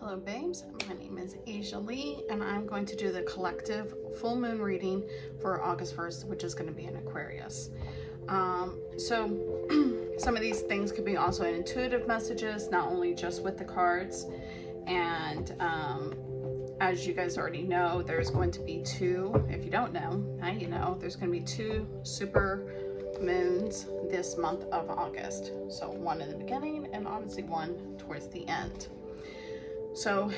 Hello babes, my name is Asia Lee and I'm going to do the collective full moon reading for August 1st, which is going to be in Aquarius. So some of these things could be also intuitive messages, not only just with the cards. And as you guys already know, there's going to be two, if you don't know, now you know, there's going to be two super moons this month of August. So one in the beginning and obviously one towards the end. So,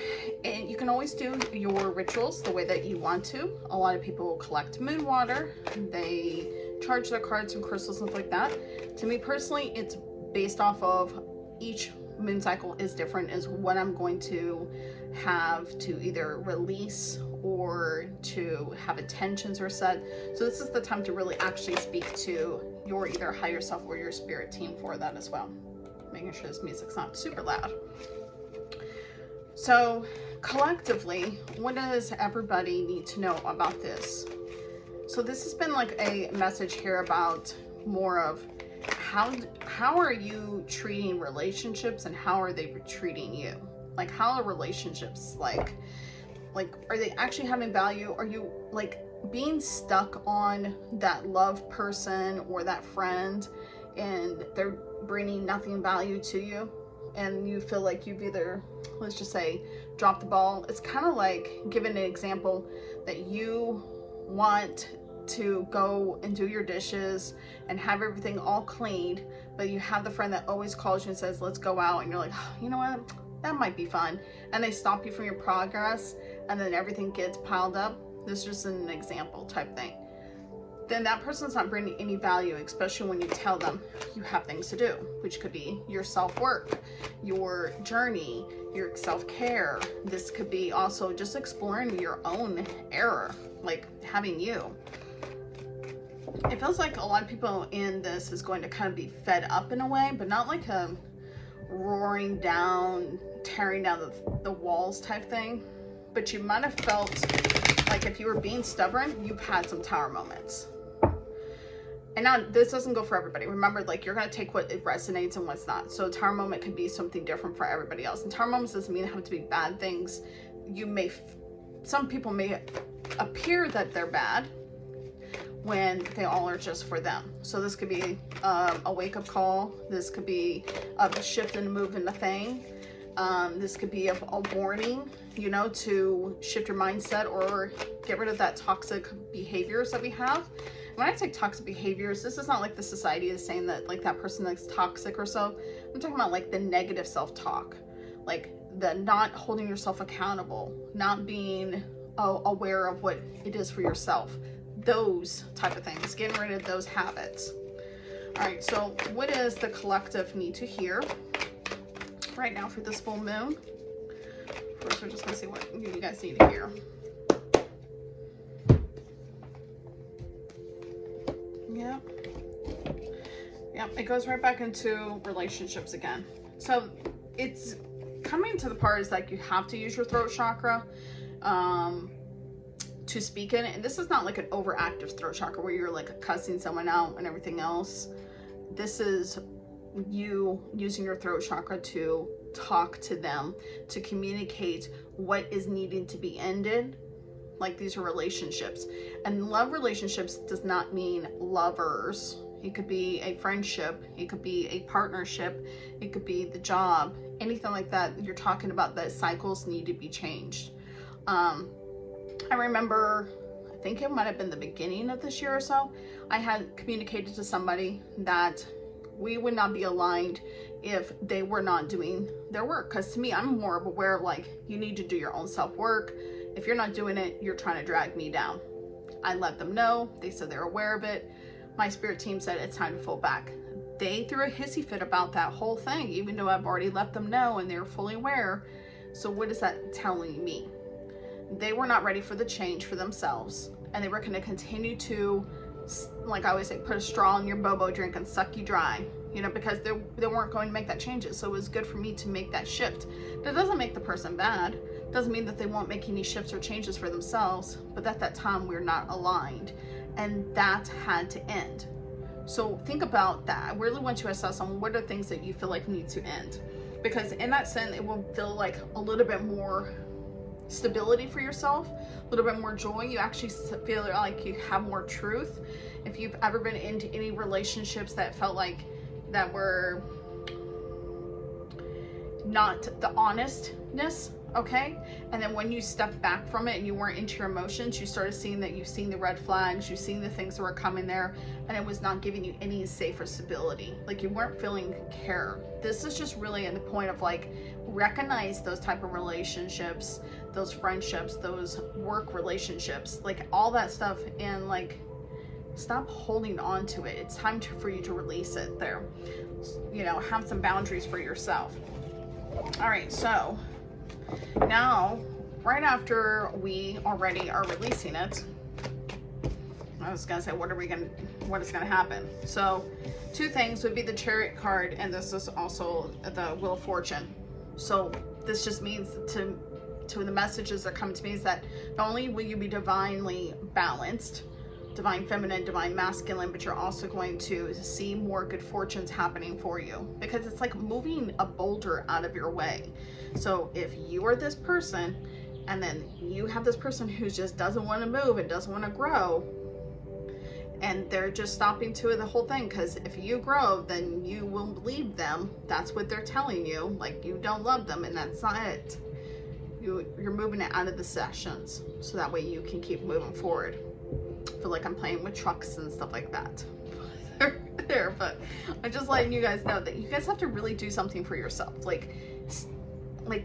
and you can always do your rituals the way that you want to. A lot of people collect moon water. They charge their cards and crystals and stuff like that. To me personally, it's based off of each moon cycle is different, is what I'm going to have to either release or to have intentions or set. So this is the time to really actually speak to your either higher self or your spirit team for that as well. Making sure this music's not super loud. So collectively, what does everybody need to know about this? So this has been like a message here about more of how are you treating relationships and how are they treating you? Like, how are relationships like are they actually having value? Are you like being stuck on that love person or that friend and they're bringing nothing value to you? And you feel like you've either, let's just say, dropped the ball. It's kind of like giving an example that you want to go and do your dishes and have everything all cleaned, but you have the friend that always calls you and says, let's go out. And you're like, oh, you know what? That might be fun. And they stop you from your progress and then everything gets piled up. This is just an example type thing. Then that person's not bringing any value, especially when you tell them you have things to do, which could be your self-work, your journey, your self-care. This could be also just exploring your own error, like having you. It feels like a lot of people in this is going to kind of be fed up in a way, but not like a roaring down, tearing down the walls type thing. But you might have felt like if you were being stubborn, you've had some tower moments. And now this doesn't go for everybody. Remember, like, you're going to take what it resonates and what's not. So a tower moment could be something different for everybody else. And tower moments doesn't mean it have to be bad things. You may, some people may appear that they're bad when they all are just for them. So this could be a wake-up call. This could be a shift and move in the thing. This could be a warning, you know, to shift your mindset or get rid of that toxic behaviors that we have. When I say toxic behaviors, this is not like the society is saying that like that person that's toxic or so. I'm talking about like the negative self-talk, like the not holding yourself accountable, not being aware of what it is for yourself, those type of things, getting rid of those habits. All right, so what does the collective need to hear right now for this full moon? First, we're just gonna see what you guys need to hear. Yep, it goes right back into relationships again. So it's coming to the part is like you have to use your throat chakra to speak in it. And this is not like an overactive throat chakra where you're like cussing someone out and everything else. This is you using your throat chakra to talk to them, to communicate what is needing to be ended. Like, these are relationships, and love relationships does not mean lovers. It could be a friendship, it could be a partnership, it could be the job, anything like that. You're talking about that cycles need to be changed. I remember, I think it might have been the beginning of this year or so, I had communicated to somebody that we would not be aligned if they were not doing their work. Because to me, I'm more of aware of like, you need to do your own self-work. If you're not doing it, you're trying to drag me down. I let them know. They said they're aware of it. My spirit team said it's time to fall back. They threw a hissy fit about that whole thing, even though I've already let them know and they're fully aware. So what is that telling me? They were not ready for the change for themselves. And they were going to continue to, like I always say, put a straw in your bobo drink and suck you dry. You know, because they weren't going to make that changes. So it was good for me to make that shift. That doesn't make the person bad. Doesn't mean that they won't make any shifts or changes for themselves. But at that time, we're not aligned. And that had to end. So think about that. I really want you to assess on what are things that you feel like need to end. because in that sense, it will feel like a little bit more stability for yourself, a little bit more joy. You actually feel like you have more truth. If you've ever been into any relationships that felt like that were not the honestness, okay, and then when you stepped back from it and you weren't into your emotions, you started seeing that you've seen the red flags, you've seen the things that were coming there, and it was not giving you any safe or stability, like you weren't feeling care. This is just really at the point of like, recognize those type of relationships, those friendships, those work relationships, like all that stuff, and like stop holding on to it. It's time for you to release it there. You know, have some boundaries for yourself. All right, so now, right after we already are releasing it, I was gonna say, what is gonna happen? So, two things would be the Chariot card, and this is also the Wheel of Fortune. So, this just means to the messages that come to me is that not only will you be divinely balanced, divine feminine, divine masculine, but you're also going to see more good fortunes happening for you, because it's like moving a boulder out of your way. So if you are this person and then you have this person who just doesn't want to move and doesn't want to grow, and they're just stopping to the whole thing, because if you grow, then you will leave them. That's what they're telling you, like you don't love them, and that's not it. You're moving it out of the sessions so that way you can keep moving forward. I feel like I'm playing with trucks and stuff like that there, but I'm just letting you guys know that you guys have to really do something for yourself. Like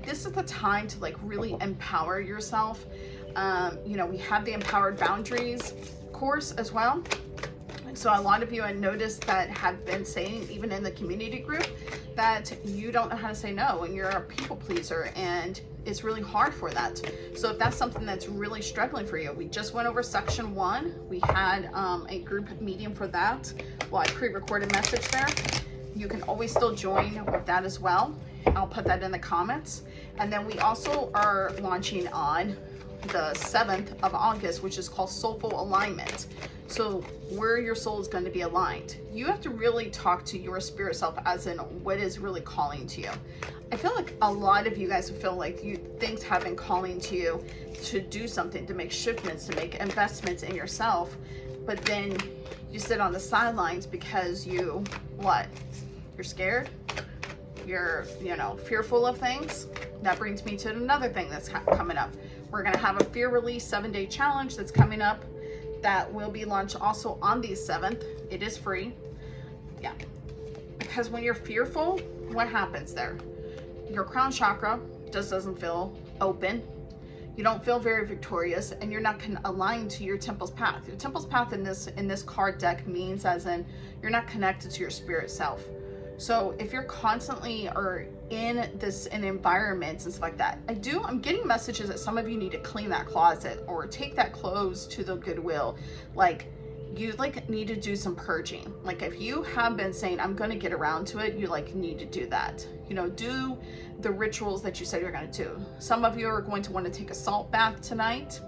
this is the time to like really empower yourself. You know, we have the Empowered Boundaries course as well. So a lot of you, I noticed, that have been saying, even in the community group, that you don't know how to say no and you're a people pleaser, and it's really hard for that. So if that's something that's really struggling for you, we just went over section 1. We had a group meeting for that. Well, I pre-recorded message there. You can always still join with that as well. I'll put that in the comments. And then we also are launching on the 7th of August, which is called Soulful Alignment. So where your soul is going to be aligned. You have to really talk to your spirit self as in what is really calling to you. I feel like a lot of you guys feel like things have been calling to you to do something, to make shipments, to make investments in yourself, but then you sit on the sidelines because you're scared, you're fearful of things. That brings me to another thing that's coming up. We're going to have a fear release 7-day challenge that's coming up that will be launched also on the 7th. It is free. Yeah, because when you're fearful, what happens there? Your crown chakra doesn't feel open. You don't feel very victorious, and you're not aligned to your temple's path. Your temple's path in this card deck means as in you're not connected to your spirit self. So if you're constantly or in environments and stuff like that, I'm getting messages that some of you need to clean that closet or take that clothes to the Goodwill. Like you need to do some purging. Like if you have been saying, I'm going to get around to it, you need to do that. Do the rituals that you said you're going to do. Some of you are going to want to take a salt bath tonight.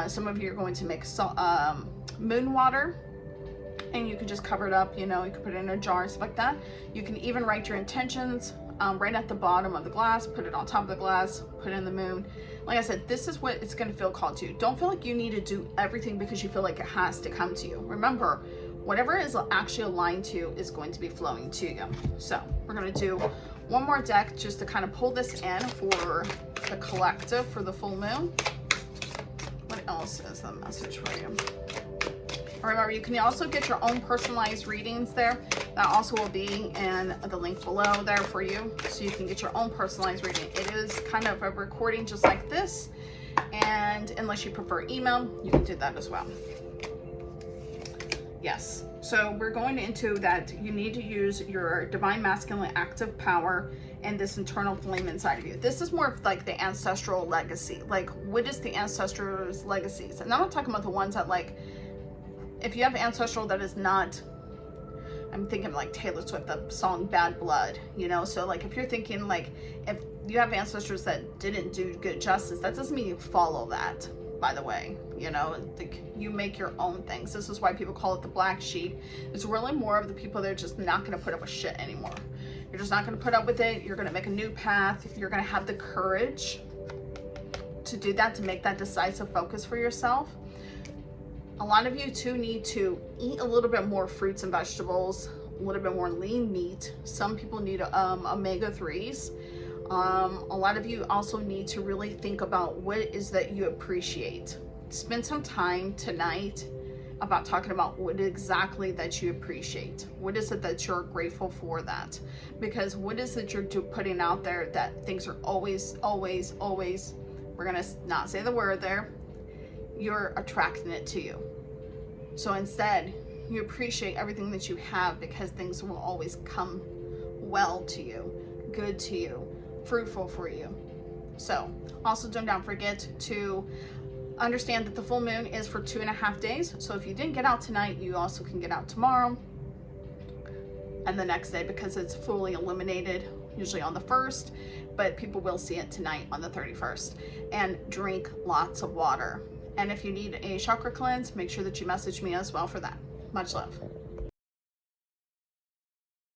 Some of you are going to make moon water. And you can just cover it up, you can put it in a jar and stuff like that. You can even write your intentions right at the bottom of the glass, put it on top of the glass, put it in the moon. Like I said, this is what it's going to feel called to. Don't feel like you need to do everything because you feel like it has to come to you. Remember, whatever is actually aligned to is going to be flowing to you. So we're going to do one more deck just to kind of pull this in for the collective for the full moon. What else is the message for you? Remember, you can also get your own personalized readings there. That also will be in the link below there for you. So you can get your own personalized reading. It is kind of a recording just like this. And unless you prefer email, you can do that as well. Yes. So we're going into that. You need to use your divine masculine active power and this internal flame inside of you. This is more of like the ancestral legacy. Like, what is the ancestors' legacies? And I'm not talking about the ones that if you have ancestral that is not, I'm thinking like Taylor Swift, the song Bad Blood, so if you're thinking if you have ancestors that didn't do good justice, that doesn't mean you follow that, by the way. You make your own things. This is why people call it the black sheep. It's really more of the people that are just not going to put up with shit anymore. You're just not going to put up with it. You're going to make a new path. You're going to have the courage to do that, to make that decisive focus for yourself. A lot of you too need to eat a little bit more fruits and vegetables, a little bit more lean meat. Some people need omega-3s. A lot of you also need to really think about what it is that you appreciate. Spend some time tonight about talking about what exactly that you appreciate. What is it that you're grateful for that? Because what is it you're putting out there that things are always, we're gonna not say the word there, you're attracting it to you. So instead, you appreciate everything that you have, because things will always come well to you, good to you, fruitful for you. So also don't forget to understand that the full moon is for 2.5 days. So if you didn't get out tonight, you also can get out tomorrow and the next day, because it's fully illuminated usually on the 1st, but people will see it tonight on the 31st. And drink lots of water. And if you need a chakra cleanse, make sure that you message me as well for that. Much love.